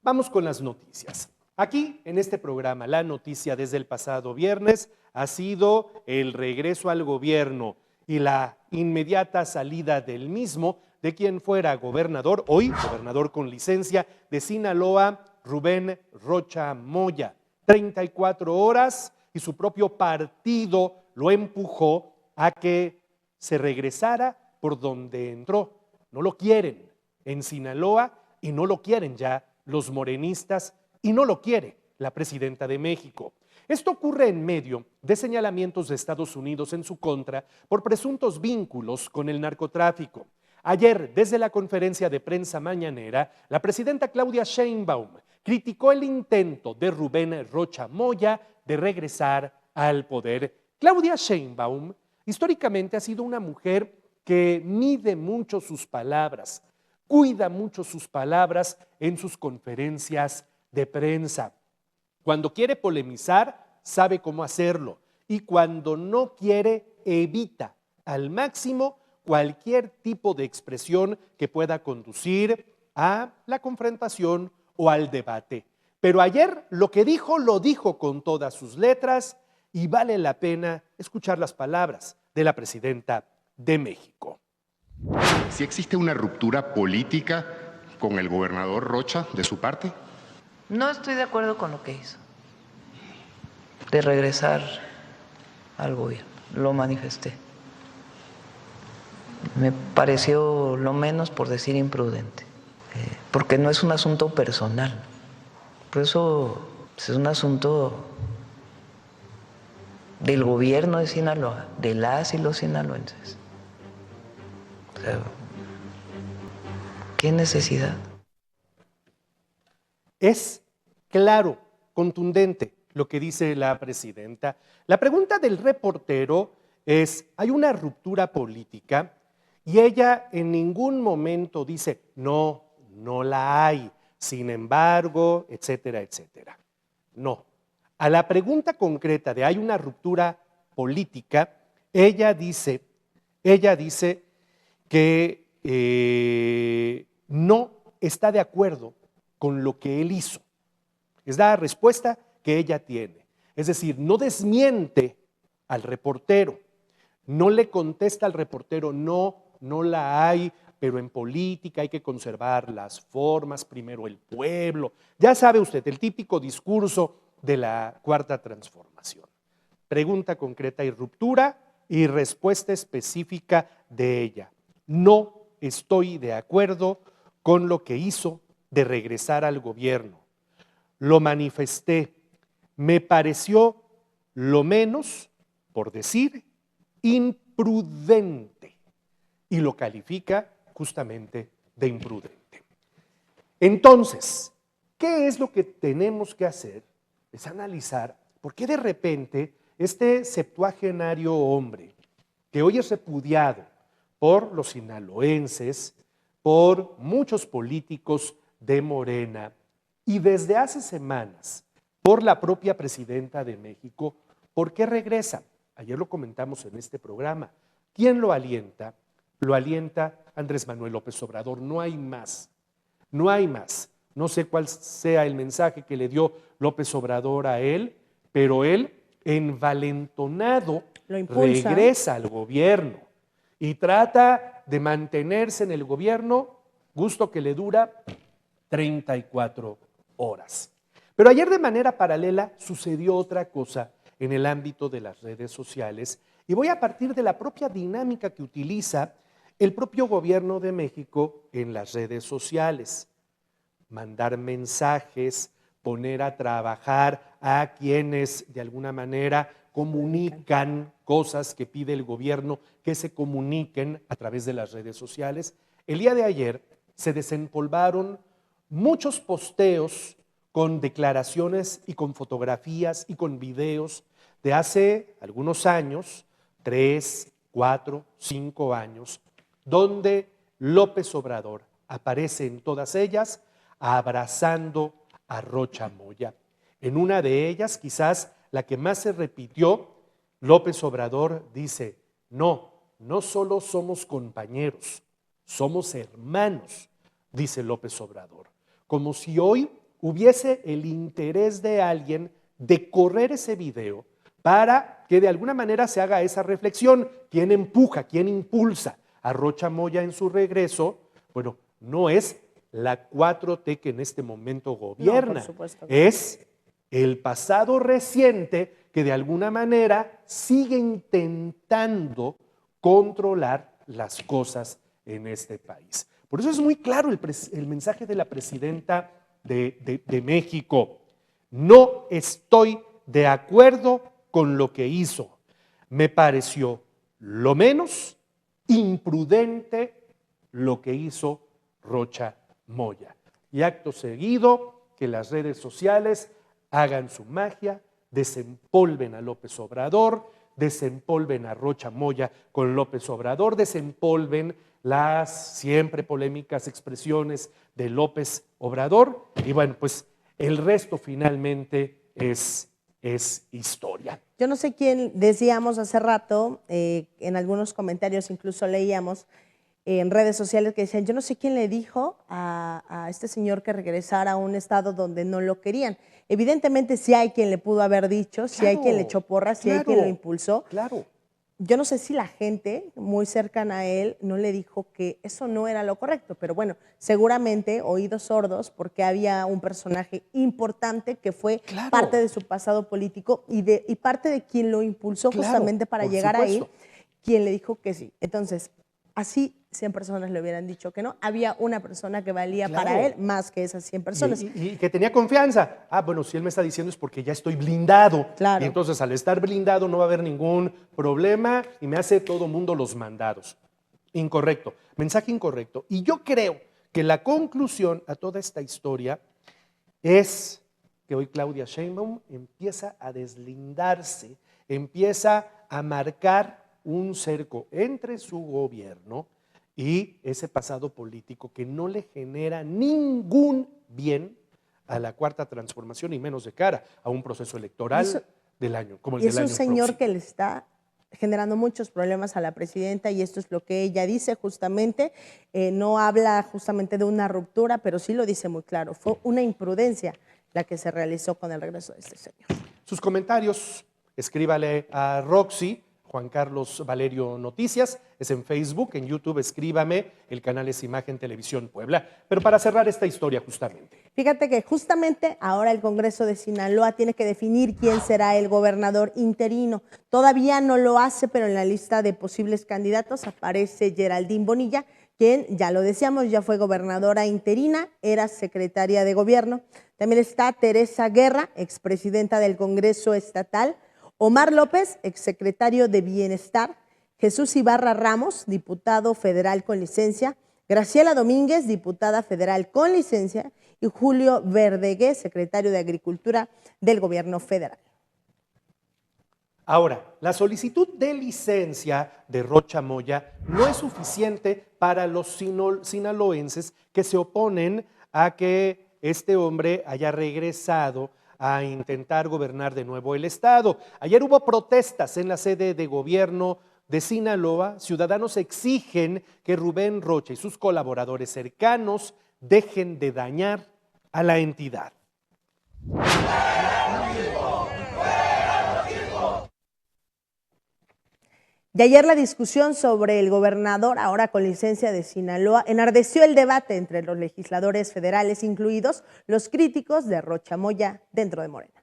Vamos con las noticias. Aquí, en este programa, la noticia desde el pasado viernes ha sido el regreso al gobierno y la inmediata salida del mismo de quien fuera gobernador, hoy gobernador con licencia de Sinaloa, Rubén Rocha Moya. 34 horas y su propio partido lo empujó a que se regresara por donde entró. No lo quieren en Sinaloa y no lo quieren ya los morenistas y no lo quiere la presidenta de México. Esto ocurre en medio de señalamientos de Estados Unidos en su contra por presuntos vínculos con el narcotráfico. Ayer, desde la conferencia de prensa mañanera, la presidenta Claudia Sheinbaum criticó el intento de Rubén Rocha Moya de regresar al poder. Claudia Sheinbaum históricamente ha sido una mujer que mide mucho sus palabras, cuida mucho sus palabras en sus conferencias de prensa. Cuando quiere polemizar, sabe cómo hacerlo, y cuando no quiere, evita al máximo cualquier tipo de expresión que pueda conducir a la confrontación o al debate. Pero ayer lo que dijo, lo dijo con todas sus letras y vale la pena escuchar las palabras de la presidenta de México. ¿Sí existe una ruptura política con el gobernador Rocha de su parte? No estoy de acuerdo con lo que hizo, de regresar al gobierno, lo manifesté. Me pareció lo menos, por decir, imprudente, porque no es un asunto personal, por eso es un asunto del gobierno de Sinaloa, de las y los sinaloenses. O sea, ¿qué necesidad? Es claro, contundente lo que dice la presidenta. La pregunta del reportero es, ¿hay una ruptura política? Y ella en ningún momento dice, no, no la hay, sin embargo, etcétera, etcétera. No. A la pregunta concreta de ¿hay una ruptura política? Ella dice que no está de acuerdo con lo que él hizo. Es la respuesta que ella tiene. Es decir, no desmiente al reportero, no le contesta al reportero, no, no la hay, pero en política hay que conservar las formas, primero el pueblo. Ya sabe usted, el típico discurso de la Cuarta Transformación. Pregunta concreta y ruptura y respuesta específica de ella. No estoy de acuerdo con lo que hizo de regresar al gobierno. Lo manifesté, me pareció lo menos, por decir, imprudente, y lo califica justamente de imprudente. Entonces, ¿qué es lo que tenemos que hacer? Es analizar por qué de repente este septuagenario hombre, que hoy es repudiado por los sinaloenses, por muchos políticos de Morena, y desde hace semanas, por la propia presidenta de México, ¿por qué regresa? Ayer lo comentamos en este programa. ¿Quién lo alienta? Lo alienta Andrés Manuel López Obrador. No hay más. No hay más. No sé cuál sea el mensaje que le dio López Obrador a él, pero él, envalentonado, regresa al gobierno y trata de mantenerse en el gobierno, gusto que le dura 34 horas. Pero ayer de manera paralela sucedió otra cosa en el ámbito de las redes sociales y voy a partir de la propia dinámica que utiliza el propio gobierno de México en las redes sociales. Mandar mensajes, poner a trabajar a quienes de alguna manera comunican cosas que pide el gobierno que se comuniquen a través de las redes sociales. El día de ayer se desempolvaron muchos posteos con declaraciones y con fotografías y con videos de hace algunos años, 3, 4, 5 años, donde López Obrador aparece en todas ellas abrazando a Rocha Moya. En una de ellas, quizás la que más se repitió, López Obrador dice, no, no solo somos compañeros, somos hermanos, dice López Obrador. Como si hoy hubiese el interés de alguien de correr ese video para que de alguna manera se haga esa reflexión. ¿Quién empuja, quién impulsa a Rocha Moya en su regreso? Bueno, no es la 4T que en este momento gobierna, No, por supuesto que es el pasado reciente que de alguna manera sigue intentando controlar las cosas en este país. Por eso es muy claro el mensaje de la presidenta de México. No estoy de acuerdo con lo que hizo. Me pareció lo menos imprudente lo que hizo Rocha Moya. Y acto seguido, que las redes sociales hagan su magia, desempolven a López Obrador, desempolven a Rocha Moya con López Obrador, desempolven las siempre polémicas expresiones de López Obrador, y bueno, pues el resto finalmente es historia. Yo no sé quién, decíamos hace rato, en algunos comentarios incluso leíamos en redes sociales que decían, yo no sé quién le dijo a este señor que regresara a un estado donde no lo querían. Evidentemente sí hay quien le pudo haber dicho, sí hay quien le echó porras, sí hay quien lo impulsó. Claro. Yo no sé si la gente muy cercana a él no le dijo que eso no era lo correcto, pero bueno, seguramente oídos sordos porque había un personaje importante que fue parte de su pasado político y parte de quien lo impulsó justamente para llegar ahí, quien le dijo que sí. Entonces, así 100 personas le hubieran dicho que no. Había una persona que valía para él más que esas 100 personas. Y que tenía confianza. Ah, bueno, si él me está diciendo es porque ya estoy blindado. Claro. Y entonces al estar blindado no va a haber ningún problema y me hace todo mundo los mandados. Incorrecto. Mensaje incorrecto. Y yo creo que la conclusión a toda esta historia es que hoy Claudia Sheinbaum empieza a deslindarse, empieza a marcar un cerco entre su gobierno y ese pasado político que no le genera ningún bien a la Cuarta Transformación y menos de cara a un proceso electoral del año, como el del año próximo. Y es un señor que le está generando muchos problemas a la presidenta y esto es lo que ella dice justamente, no habla justamente de una ruptura, pero sí lo dice muy claro, fue una imprudencia la que se realizó con el regreso de este señor. Sus comentarios, escríbale a Roxy, Juan Carlos Valerio Noticias, es en Facebook, en YouTube, escríbame, el canal es Imagen Televisión Puebla. Pero para cerrar esta historia justamente. Fíjate que justamente ahora el Congreso de Sinaloa tiene que definir quién será el gobernador interino. Todavía no lo hace, pero en la lista de posibles candidatos aparece Geraldine Bonilla, quien, ya lo decíamos, ya fue gobernadora interina, era secretaria de gobierno. También está Teresa Guerra, expresidenta del Congreso Estatal, Omar López, exsecretario de Bienestar, Jesús Ibarra Ramos, diputado federal con licencia, Graciela Domínguez, diputada federal con licencia, y Julio Verdegué, secretario de Agricultura del Gobierno federal. Ahora, la solicitud de licencia de Rocha Moya no es suficiente para los sinaloenses que se oponen a que este hombre haya regresado a intentar gobernar de nuevo el estado. Ayer hubo protestas en la sede de gobierno de Sinaloa. Ciudadanos exigen que Rubén Rocha y sus colaboradores cercanos dejen de dañar a la entidad. De ayer la discusión sobre el gobernador, ahora con licencia de Sinaloa, enardeció el debate entre los legisladores federales, incluidos los críticos de Rocha Moya dentro de Morena.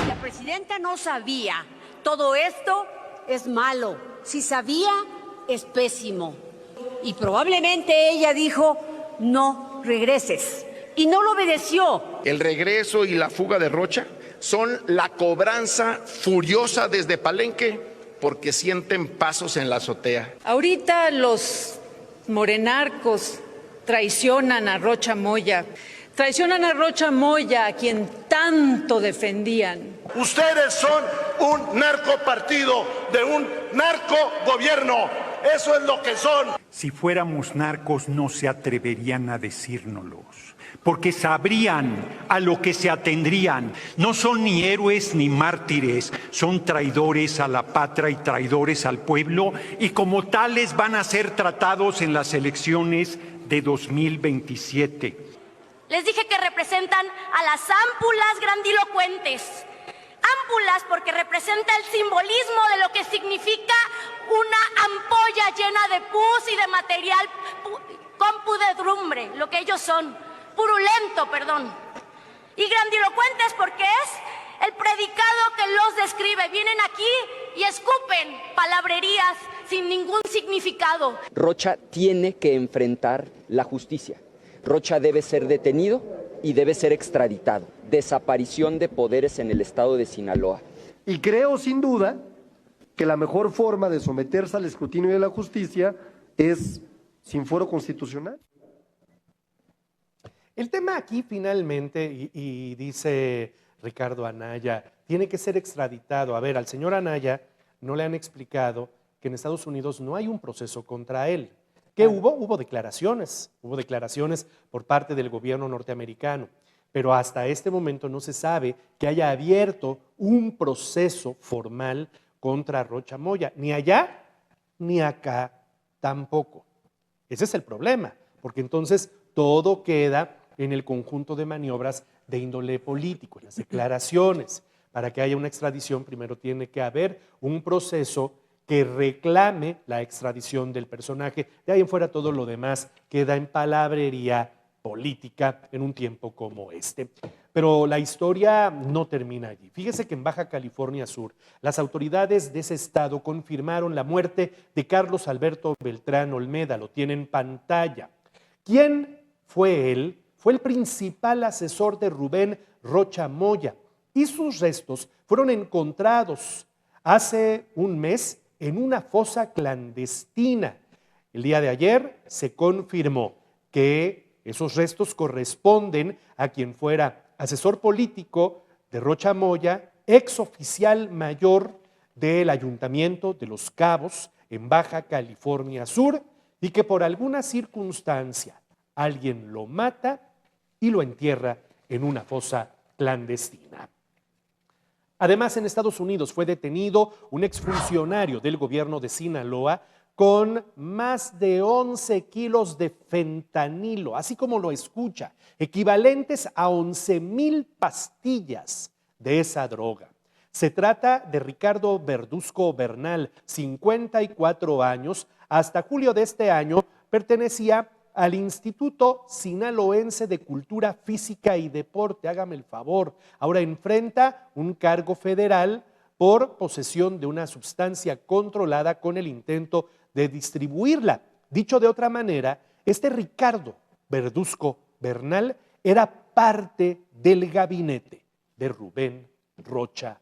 La presidenta no sabía. Todo esto es malo. Si sabía, es pésimo. Y probablemente ella dijo, no regreses. Y no lo obedeció. El regreso y la fuga de Rocha son la cobranza furiosa desde Palenque porque sienten pasos en la azotea. Ahorita los morenarcos traicionan a Rocha Moya. Traicionan a Rocha Moya, a quien tanto defendían. Ustedes son un narcopartido de un narcogobierno. Eso es lo que son. Si fuéramos narcos no se atreverían a decírnoslos, porque sabrían a lo que se atendrían. No son ni héroes ni mártires, son traidores a la patria y traidores al pueblo, y como tales van a ser tratados en las elecciones de 2027. Les dije que representan a las ámpulas grandilocuentes. Ámpulas porque representa el simbolismo de lo que significa una ampolla llena de pus y de material con pudredumbre, lo que ellos son, purulento, perdón. Y grandilocuentes porque es el predicado que los describe. Vienen aquí y escupen palabrerías sin ningún significado. Rocha tiene que enfrentar la justicia. Rocha debe ser detenido y debe ser extraditado. Desaparición de poderes en el estado de Sinaloa. Y creo sin duda que la mejor forma de someterse al escrutinio de la justicia es sin fuero constitucional. El tema aquí finalmente, y dice Ricardo Anaya, tiene que ser extraditado. A ver, al señor Anaya no le han explicado que en Estados Unidos no hay un proceso contra él. ¿Qué hubo? Hubo declaraciones por parte del gobierno norteamericano, pero hasta este momento no se sabe que haya abierto un proceso formal contra Rocha Moya, ni allá ni acá tampoco. Ese es el problema, porque entonces todo queda en el conjunto de maniobras de índole político, en las declaraciones. Para que haya una extradición, primero tiene que haber un proceso que reclame la extradición del personaje. De ahí en fuera todo lo demás queda en palabrería política en un tiempo como este. Pero la historia no termina allí. Fíjese que en Baja California Sur, las autoridades de ese estado confirmaron la muerte de Carlos Alberto Beltrán Olmeda. Lo tiene en pantalla. ¿Quién fue él? Fue el principal asesor de Rubén Rocha Moya y sus restos fueron encontrados hace un mes en una fosa clandestina. El día de ayer se confirmó que esos restos corresponden a quien fuera asesor político de Rocha Moya, ex oficial mayor del Ayuntamiento de Los Cabos en Baja California Sur, y que por alguna circunstancia alguien lo mata y lo entierra en una fosa clandestina. Además, en Estados Unidos fue detenido un exfuncionario del gobierno de Sinaloa con más de 11 kilos de fentanilo, así como lo escucha, equivalentes a 11,000 pastillas de esa droga. Se trata de Ricardo Verduzco Bernal, 54 años, hasta julio de este año pertenecía al Instituto Sinaloense de Cultura Física y Deporte. Hágame el favor. Ahora enfrenta un cargo federal por posesión de una sustancia controlada con el intento de distribuirla. Dicho de otra manera, este Ricardo Verduzco Bernal era parte del gabinete de Rubén Rocha